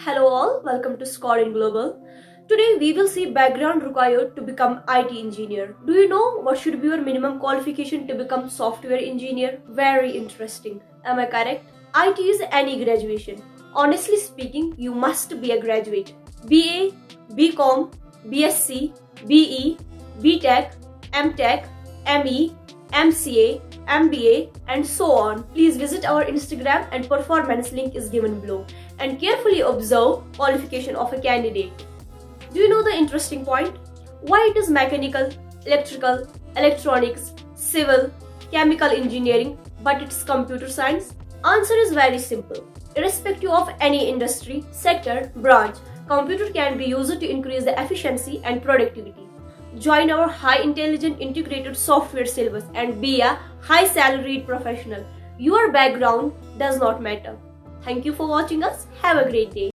Hello all, welcome to Scodeen Global. Today we will see background required to become IT engineer. Do you know what should be your minimum qualification to become software engineer? Very interesting. Am I correct? IT is any graduation. Honestly speaking, you must be a graduate. BA, BCom, BSc, BE, BTech, MTech, ME, MCA, MBA and so on. Please visit our Instagram and performance link is given below and carefully observe qualification of a candidate. Do you know the interesting point? Why it is mechanical, electrical, electronics, civil, chemical engineering but it's computer science? Answer is very simple. Irrespective of any industry, sector, branch, computer can be used to increase the efficiency and productivity. Join our high intelligent integrated software syllabus and be a high salaried professional. Your background does not matter. Thank you for watching us. Have a great day.